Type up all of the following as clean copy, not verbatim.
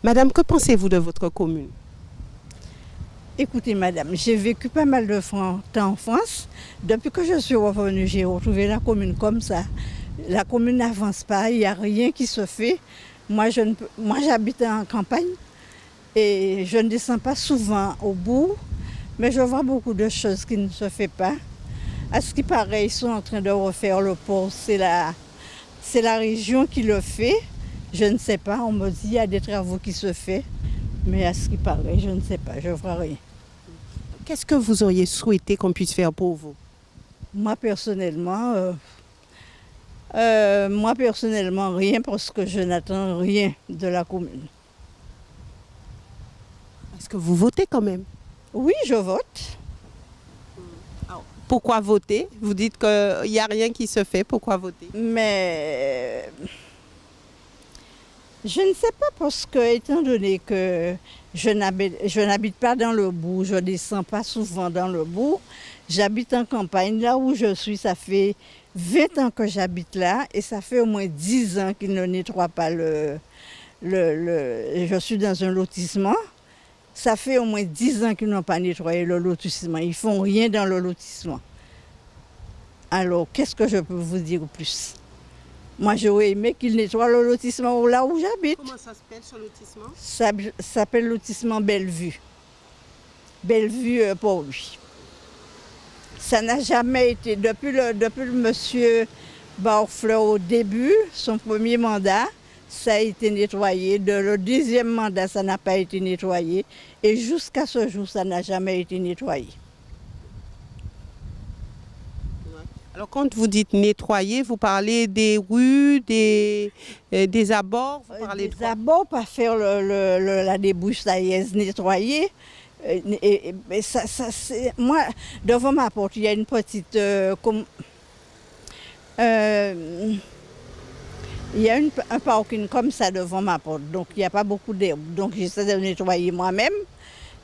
Madame, que pensez-vous de votre commune? Écoutez, madame, j'ai vécu pas mal de temps en France. Depuis que je suis revenue, j'ai retrouvé la commune comme ça. La commune n'avance pas, il n'y a rien qui se fait. Moi, j'habite en campagne et je ne descends pas souvent au bout, mais je vois beaucoup de choses qui ne se font pas. À ce qui paraît, ils sont en train de refaire le port. C'est la région qui le fait. Je ne sais pas, on me dit qu'il y a des travaux qui se font, mais à ce qui paraît, je ne sais pas, je ne vois rien. Qu'est-ce que vous auriez souhaité qu'on puisse faire pour vous? Moi personnellement, rien parce que je n'attends rien de la commune. Est-ce que vous votez quand même? Oui, je vote. Pourquoi voter? Vous dites qu'il n'y a rien qui se fait, pourquoi voter? Mais je ne sais pas parce que, étant donné que je n'habite pas dans le bourg, je ne descends pas souvent dans le bourg, j'habite en campagne. Là où je suis, ça fait 20 ans que j'habite là et ça fait au moins 10 ans qu'ils ne nettoient pas je suis dans un lotissement. Ça fait au moins 10 ans qu'ils n'ont pas nettoyé le lotissement. Ils ne font rien dans le lotissement. Alors, qu'est-ce que je peux vous dire plus? Moi, j'aurais aimé qu'ils nettoient le lotissement là où j'habite. Comment ça s'appelle ce lotissement? Ça s'appelle lotissement Bellevue. Bellevue pour lui. Ça n'a jamais été, depuis le monsieur Barfleur au début, son premier mandat, ça a été nettoyé. Le deuxième mandat, ça n'a pas été nettoyé. Et jusqu'à ce jour, ça n'a jamais été nettoyé. Alors quand vous dites nettoyer, vous parlez des rues, des abords, vous parlez de Des quoi? abords, pas faire la débroussailleuse nettoyée. Mais moi, devant ma porte, il y a une petite... il y a un parking comme ça devant ma porte, donc il n'y a pas beaucoup d'herbe. Donc j'essaie de nettoyer moi-même.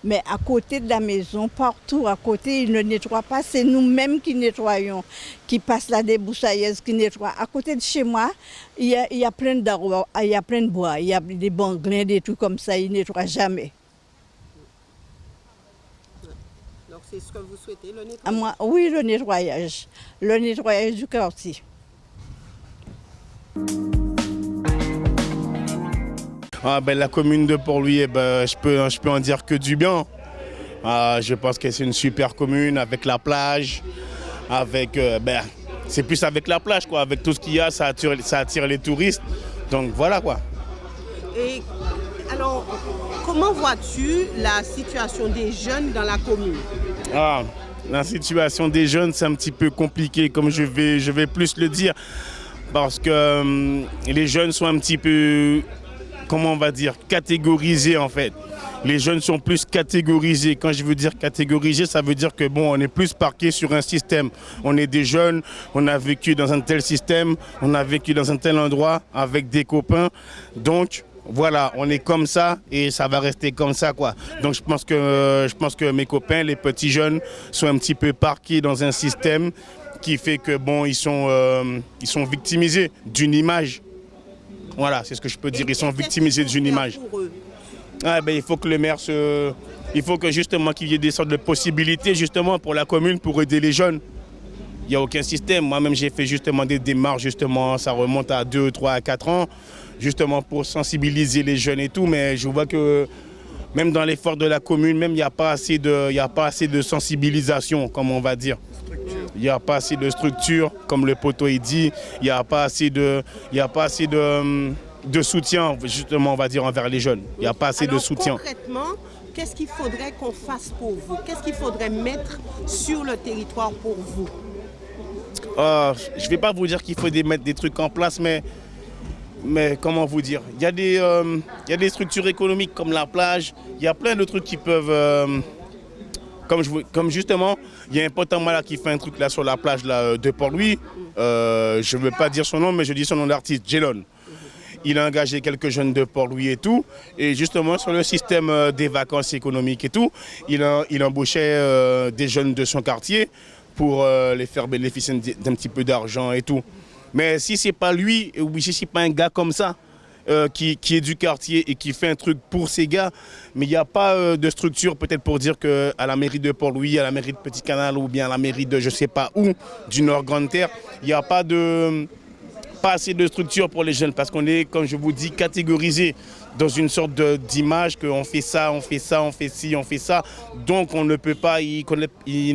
Mais à côté de la maison, partout à côté, ils ne nettoient pas. C'est nous-mêmes qui nettoyons, qui passent la débroussailleuse, qui nettoient. À côté de chez moi, il y a plein d'arbres, il y a plein de bois, il y a des banglins, des trucs comme ça, ils ne nettoient jamais. Donc c'est ce que vous souhaitez, le nettoyage? Moi, oui, le nettoyage du quartier. Ah, ben, la commune de Port-Louis, je peux en dire que du bien. Je pense que c'est une super commune avec la plage, c'est plus avec la plage, quoi. Avec tout ce qu'il y a, ça attire les touristes. Donc voilà quoi. Et alors, comment vois-tu la situation des jeunes dans la commune? La situation des jeunes, c'est un petit peu compliqué, comme je vais plus le dire, parce que les jeunes sont un petit peu, comment on va dire, catégorisés en fait. Les jeunes sont plus catégorisés. Quand je veux dire catégorisés, ça veut dire que bon, on est plus parqué sur un système. On est des jeunes, on a vécu dans un tel système, on a vécu dans un tel endroit avec des copains. Donc voilà, on est comme ça et ça va rester comme ça quoi. Donc je pense que mes copains, les petits jeunes, sont un petit peu parqués dans un système qui fait que bon, ils sont victimisés d'une image. Voilà, c'est ce que je peux dire. Ils sont victimisés d'une image. Il faut que le maire il faut que justement qu'il y ait des sortes de possibilités justement pour la commune pour aider les jeunes. Il n'y a aucun système. Moi-même, j'ai fait justement des démarches, justement, ça remonte à 2, 3, 4 ans, justement pour sensibiliser les jeunes et tout. Mais je vois que même dans l'effort de la commune, même il n'y a pas assez de sensibilisation, comme on va dire. Il n'y a pas assez de structure, comme le poteau il dit. Il n'y a pas assez de soutien, justement, on va dire, envers les jeunes. Il n'y a pas assez de soutien. Concrètement, qu'est-ce qu'il faudrait qu'on fasse pour vous? Qu'est-ce qu'il faudrait mettre sur le territoire pour vous? Je ne vais pas vous dire qu'il faut mettre des trucs en place, mais comment vous dire? Il y a des structures économiques comme la plage. Il y a plein de trucs qui peuvent... Comme justement, il y a un pote en moi là qui fait un truc là sur la plage là, de Port-Louis. Je ne veux pas dire son nom, mais je dis son nom d'artiste, Jelon. Il a engagé quelques jeunes de Port-Louis et tout. Et justement, sur le système des vacances économiques et tout, il embauchait des jeunes de son quartier pour les faire bénéficier d'un petit peu d'argent et tout. Mais si ce n'est pas lui, ou si ce n'est pas un gars comme ça, qui est du quartier et qui fait un truc pour ces gars, mais il n'y a pas de structure peut-être pour dire qu'à la mairie de Port-Louis, à la mairie de Petit-Canal ou bien à la mairie de je ne sais pas où, du Nord Grande-Terre, il n'y a pas assez de structure pour les jeunes parce qu'on est, comme je vous dis, catégorisé dans une sorte d'image qu'on fait ça, on fait ça, on fait ci, on fait ça. Donc on ne peut pas, ils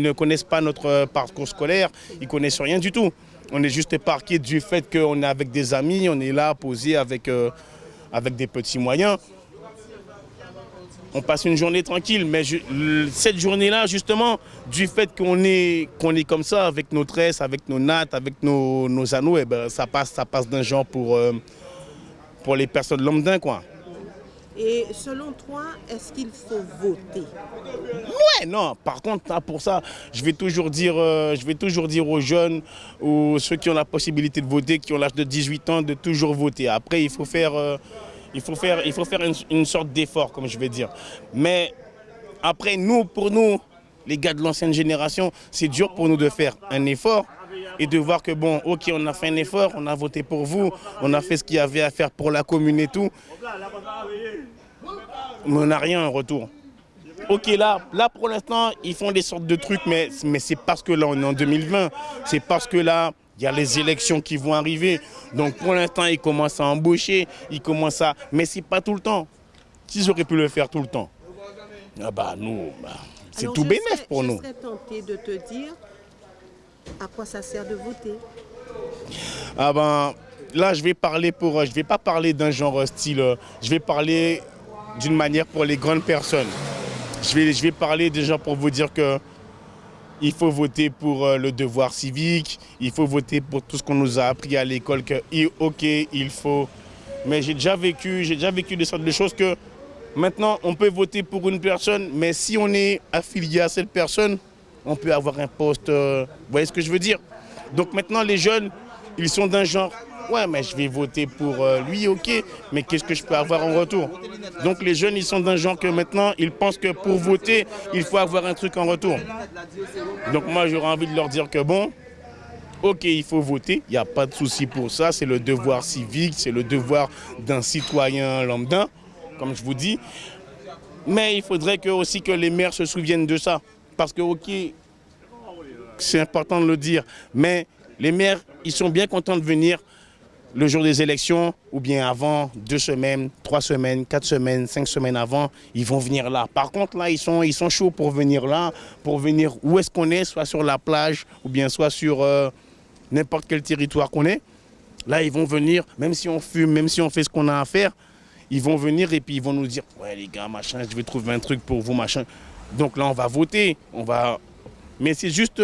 ne connaissent pas notre parcours scolaire, ils ne connaissent rien du tout. On est juste parqué du fait qu'on est avec des amis, on est là posé avec des petits moyens. On passe une journée tranquille, mais cette journée-là, justement, du fait qu'on est comme ça, avec nos tresses, avec nos nattes, avec nos anneaux, eh ben, ça passe d'un genre pour les personnes lambda, quoi. Et selon toi, est-ce qu'il faut voter? Ouais, non. Par contre, là, pour ça, je vais toujours dire aux jeunes ou ceux qui ont la possibilité de voter, qui ont l'âge de 18 ans, de toujours voter. Après, il faut faire une sorte d'effort, comme je vais dire. Mais après, pour nous, les gars de l'ancienne génération, c'est dur pour nous de faire un effort et de voir que bon, ok, on a fait un effort, on a voté pour vous, on a fait ce qu'il y avait à faire pour la commune et tout. Mais on n'a rien en retour. Ok, là pour l'instant, ils font des sortes de trucs, mais c'est parce que là, on est en 2020. C'est parce que là, il y a les élections qui vont arriver. Donc pour l'instant, ils commencent à embaucher, mais c'est pas tout le temps. S'ils auraient pu le faire tout le temps, c'est tout bénéf pour nous. Je serais tentée de te dire à quoi ça sert de voter. Là, je vais pas parler d'un genre style, je vais parler d'une manière pour les grandes personnes. Je vais parler déjà pour vous dire que il faut voter pour le devoir civique, il faut voter pour tout ce qu'on nous a appris à l'école il faut. Mais j'ai déjà vécu des sortes de choses que maintenant on peut voter pour une personne, mais si on est affilié à cette personne, on peut avoir un poste. Vous voyez ce que je veux dire? Donc maintenant les jeunes, ils sont d'un genre. Ouais, mais je vais voter pour lui, ok, mais qu'est-ce que je peux avoir en retour? Donc les jeunes, ils sont d'un genre que maintenant, ils pensent que pour voter, il faut avoir un truc en retour. Donc moi, j'aurais envie de leur dire que bon, ok, il faut voter, il n'y a pas de souci pour ça, c'est le devoir civique, c'est le devoir d'un citoyen lambda, comme je vous dis. Mais il faudrait aussi que les maires se souviennent de ça. Parce que, ok, c'est important de le dire, mais les maires, ils sont bien contents de venir le jour des élections, ou bien avant, 2 semaines, 3 semaines, 4 semaines, 5 semaines avant, ils vont venir là. Par contre, là, ils sont chauds pour venir là, pour venir où est-ce qu'on est, soit sur la plage, ou bien soit sur n'importe quel territoire qu'on est. Là, ils vont venir, même si on fume, même si on fait ce qu'on a à faire, ils vont venir et puis ils vont nous dire « Ouais, les gars, machin, je vais trouver un truc pour vous, machin. » Donc là, on va voter, Mais c'est juste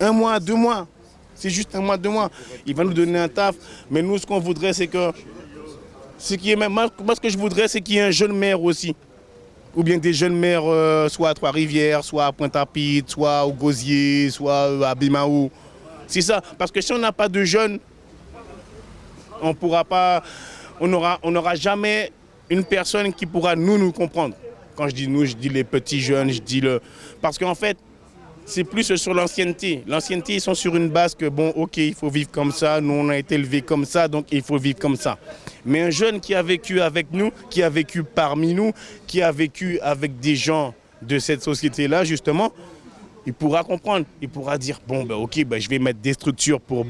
1 mois, 2 mois. C'est juste 1 mois, 2 mois. Il va nous donner un taf. Mais nous, ce qu'on voudrait, c'est que... Moi, ce que je voudrais, c'est qu'il y ait un jeune maire aussi. Ou bien des jeunes maires, soit à Trois-Rivières, soit à Pointe-à-Pitre, soit au Gosier, soit à Bimaou. C'est ça. Parce que si on n'a pas de jeunes, on pourra pas... On n'aura jamais une personne qui pourra nous comprendre. Quand je dis nous, je dis les petits jeunes, Parce qu'en fait, c'est plus sur l'ancienneté. L'ancienneté, ils sont sur une base que, bon, ok, il faut vivre comme ça, nous on a été élevés comme ça, donc il faut vivre comme ça. Mais un jeune qui a vécu avec nous, qui a vécu parmi nous, qui a vécu avec des gens de cette société-là, justement, il pourra comprendre. Il pourra dire, bon, ok, je vais mettre des structures pour,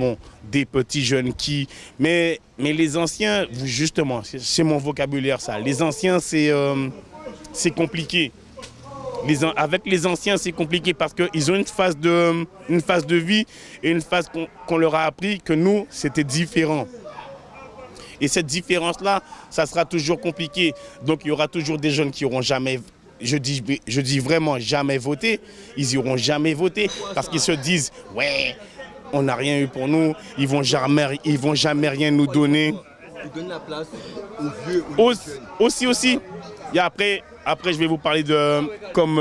des petits jeunes qui... Mais les anciens, justement, c'est mon vocabulaire, ça. Les anciens, c'est compliqué. Avec les anciens, c'est compliqué parce qu'ils ont une phase de vie et une phase qu'on leur a appris que nous, c'était différent. Et cette différence-là, ça sera toujours compliqué. Donc il y aura toujours des jeunes qui n'auront jamais, je dis vraiment jamais voté. Ils n'iront jamais voter parce qu'ils se disent, ouais, on n'a rien eu pour nous, ils vont jamais rien nous donner. Ils donnent la place aux vieux. Aussi. Et après, je vais vous parler comme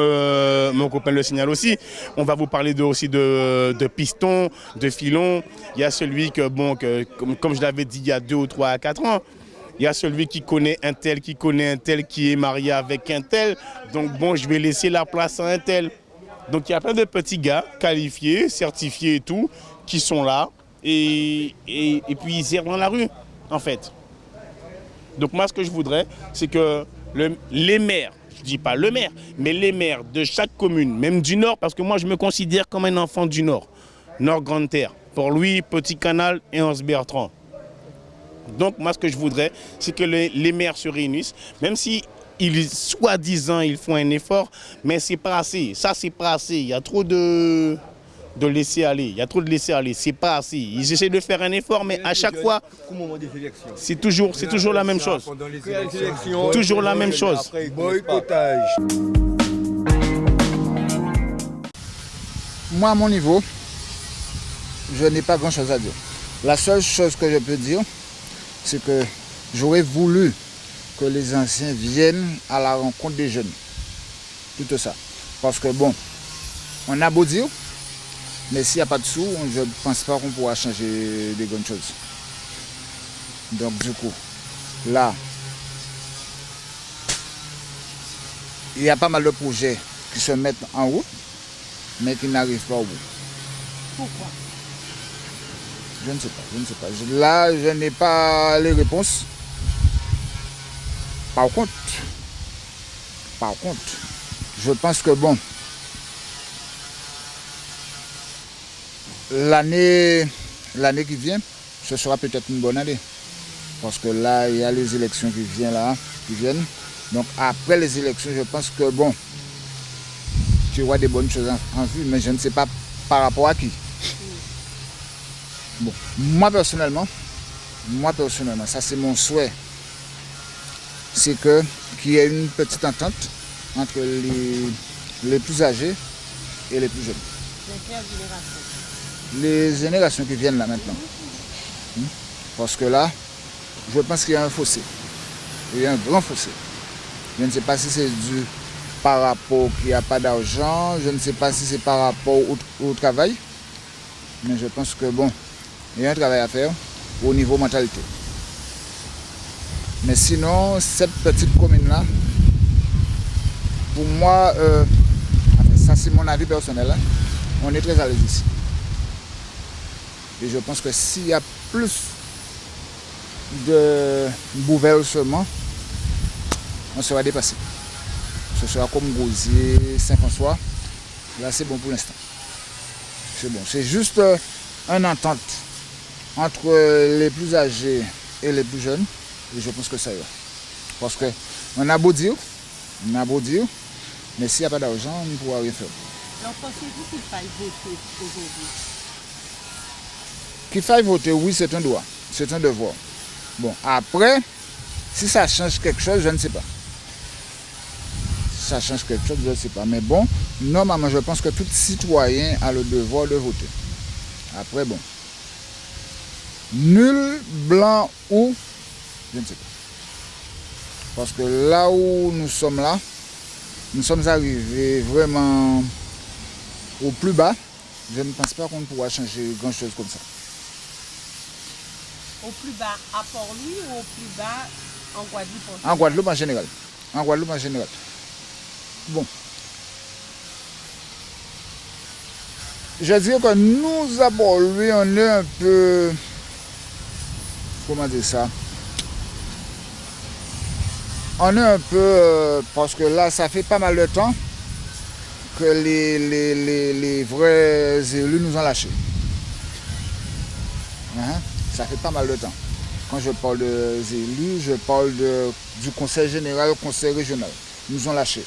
mon copain le signale aussi, on va vous parler aussi de pistons, de filons. Il y a celui comme je l'avais dit il y a 2 ou 3 à 4 ans, il y a celui qui connaît un tel, qui est marié avec un tel. Donc je vais laisser la place à un tel. Donc il y a plein de petits gars qualifiés, certifiés et tout, qui sont là. Et puis ils errent dans la rue, en fait. Donc moi, ce que je voudrais, c'est que les maires, je ne dis pas le maire, mais les maires de chaque commune, même du Nord, parce que moi, je me considère comme un enfant du Nord, Nord-Grande-Terre. Pour lui, Petit Canal et Anse-Bertrand. Donc moi, ce que je voudrais, c'est que les maires se réunissent, même si soi-disant, ils font un effort, mais c'est pas assez. Ça, c'est pas assez. Il y a trop de laisser aller. Il y a trop de laisser aller. C'est pas assez. Ils essaient de faire un effort, mais à chaque fois, c'est toujours la même chose. Toujours la même chose. Boycottage. Moi, à mon niveau, je n'ai pas grand-chose à dire. La seule chose que je peux dire, c'est que j'aurais voulu que les anciens viennent à la rencontre des jeunes. Tout ça. Parce que bon, on a beau dire, mais s'il n'y a pas de sous, je ne pense pas qu'on pourra changer des grandes choses. Donc du coup, là, il y a pas mal de projets qui se mettent en route, mais qui n'arrivent pas au bout. Pourquoi? Je ne sais pas. Là, je n'ai pas les réponses. Par contre, je pense que bon, l'année qui vient, ce sera peut-être une bonne année. Parce que là, il y a les élections qui viennent. Donc après les élections, je pense que bon, tu vois des bonnes choses en vue, mais je ne sais pas par rapport à qui. Bon, moi personnellement, ça c'est mon souhait. C'est qu'il y ait une petite entente entre les plus âgés et les plus jeunes. Les générations qui viennent là maintenant. Parce que là, je pense qu'il y a un fossé. Il y a un grand fossé. Je ne sais pas si c'est dû par rapport qu'il n'y a pas d'argent, je ne sais pas si c'est par rapport au travail, mais je pense que bon, il y a un travail à faire au niveau mentalité. Mais sinon, cette petite commune-là, pour moi, ça c'est mon avis personnel, hein, on est très à l'aise ici. Et je pense que s'il y a plus de bouleversements, on sera dépassé. Ce sera comme Gosier, Saint-François. Là, c'est bon pour l'instant. C'est bon. C'est juste une entente entre les plus âgés et les plus jeunes. Et je pense que ça ira. Parce qu'on a beau dire, mais s'il n'y a pas d'argent, on ne pourra rien faire. Alors, pensez-vous qu'il faille voter aujourd'hui? Qu'il faille voter, oui, c'est un droit. C'est un devoir. Bon, après, si ça change quelque chose, je ne sais pas. Ça change quelque chose, je ne sais pas. Mais bon, normalement, je pense que tout citoyen a le devoir de voter. Après, bon. Nul, blanc ou, je ne sais pas. Parce que là où nous sommes arrivés vraiment au plus bas. Je ne pense pas qu'on pourra changer grand-chose comme ça. Au plus bas à Port-Louis ou au plus bas en Guadeloupe? En Guadeloupe en général. En Guadeloupe en général. Bon. Je dirais que nous, à Port-Louis, on est un peu... Comment dire ça? On est un peu... parce que là, ça fait pas mal de temps que les vrais élus nous ont lâchés. Ça fait pas mal de temps. Quand je parle des élus, je parle du conseil général, conseil régional. Ils nous ont lâchés.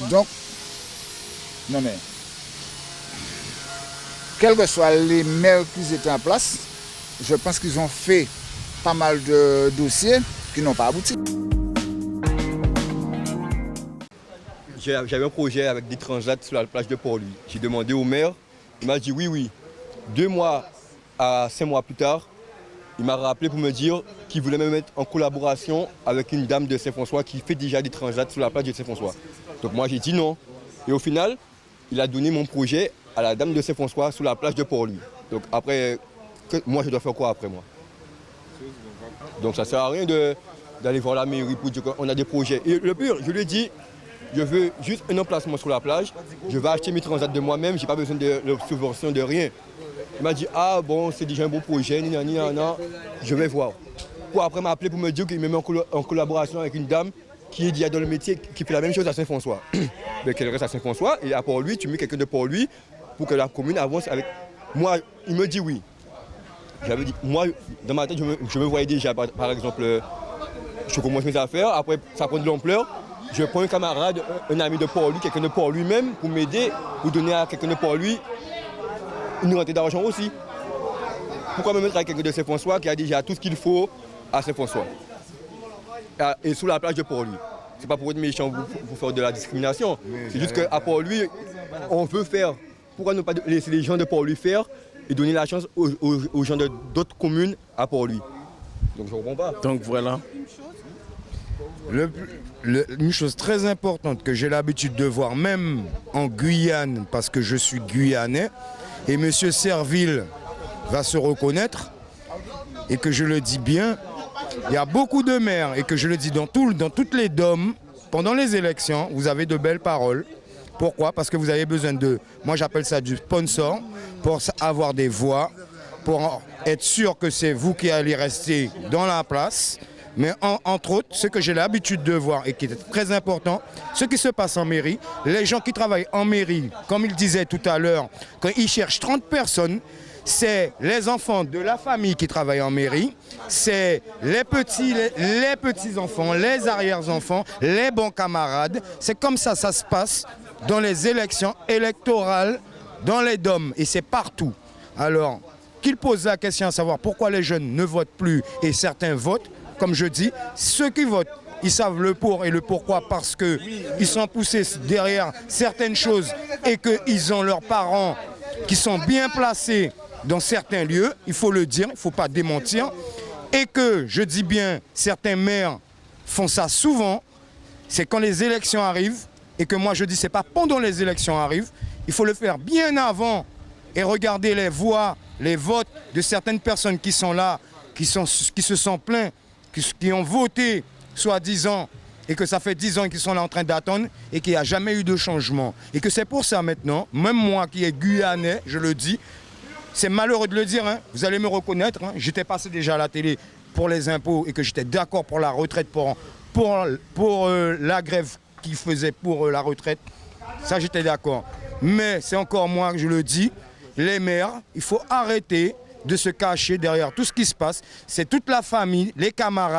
Donc, non mais, quels que soient les maires qui étaient en place, je pense qu'ils ont fait pas mal de dossiers qui n'ont pas abouti. J'avais un projet avec des transats sur la plage de Port-Louis. J'ai demandé au maire, il m'a dit oui. 2 mois à 5 mois plus tard, il m'a rappelé pour me dire qu'il voulait me mettre en collaboration avec une dame de Saint-François qui fait déjà des transats sur la plage de Saint-François. Donc moi j'ai dit non. Et au final, il a donné mon projet à la dame de Saint-François sur la plage de Port-Louis. Donc après, moi je dois faire quoi après moi? Donc ça ne sert à rien d'aller voir la mairie pour dire qu'on a des projets. Et le pire, je lui ai dit, je veux juste un emplacement sur la plage, je vais acheter mes transats de moi-même, je n'ai pas besoin de subvention, de rien. Il m'a dit, ah bon, c'est déjà un beau projet, je vais voir. pour après m'appeler pour me dire qu'il me met en collaboration avec une dame qui est déjà dans le métier, qui fait la même chose à Saint-François. Mais qu'elle reste à Saint-François et à Port-Louis, tu mets quelqu'un de Port-Louis pour que la commune avance avec... Moi, il me dit oui. J'avais dit, moi, dans ma tête, je me voyais déjà, par exemple, je commence mes affaires, après ça prend de l'ampleur, je prends un camarade, un ami de Port-Louis, quelqu'un de Port-Louis même, pour m'aider, pour donner à quelqu'un de Port-Louis une rentrée d'argent aussi. Pourquoi me mettre avec quelqu'un de Saint-François qui a déjà tout ce qu'il faut à Saint-François et sous la plage de Port-Louis? C'est pas pour être méchant, vous faire de la discrimination. C'est juste qu'à Port-Louis, on veut faire. Pourquoi ne pas laisser les gens de Port-Louis faire et donner la chance aux gens d'autres communes à Port-Louis? Donc je ne comprends pas. Donc voilà. Une chose très importante que j'ai l'habitude de voir, même en Guyane, parce que je suis guyanais, et M. Serville va se reconnaître, et que je le dis bien, il y a beaucoup de maires, et que je le dis dans toutes les DOM, pendant les élections, vous avez de belles paroles. Pourquoi? Parce que vous avez besoin de, moi j'appelle ça du sponsor, pour avoir des voix, pour être sûr que c'est vous qui allez rester dans la place. Mais entre autres, ce que j'ai l'habitude de voir et qui est très important, ce qui se passe en mairie, les gens qui travaillent en mairie, comme il disait tout à l'heure, quand ils cherchent 30 personnes, c'est les enfants de la famille qui travaillent en mairie, c'est les petits-enfants, les arrière-enfants, les bons camarades. C'est comme ça se passe dans les élections électorales, dans les DOM, et c'est partout. Alors, qu'ils posent la question à savoir pourquoi les jeunes ne votent plus et certains votent, comme je dis, ceux qui votent, ils savent le pour et le pourquoi parce qu'ils sont poussés derrière certaines choses et qu'ils ont leurs parents qui sont bien placés dans certains lieux, il faut le dire, il ne faut pas démentir, et que, je dis bien, certains maires font ça souvent, c'est quand les élections arrivent, et que moi je dis, c'est pas pendant les élections arrivent, il faut le faire bien avant et regarder les voix, les votes de certaines personnes qui sont là, qui se sont plaints, qui ont voté, soi-disant, et que ça fait 10 ans qu'ils sont là en train d'attendre et qu'il n'y a jamais eu de changement. Et que c'est pour ça maintenant, même moi qui est guyanais, je le dis, c'est malheureux de le dire, hein, vous allez me reconnaître, hein, j'étais passé déjà à la télé pour les impôts et que j'étais d'accord pour la retraite, pour la grève qu'ils faisaient pour la retraite, ça j'étais d'accord. Mais c'est encore moi que je le dis, les maires, il faut arrêter de se cacher derrière tout ce qui se passe. C'est toute la famille, les camarades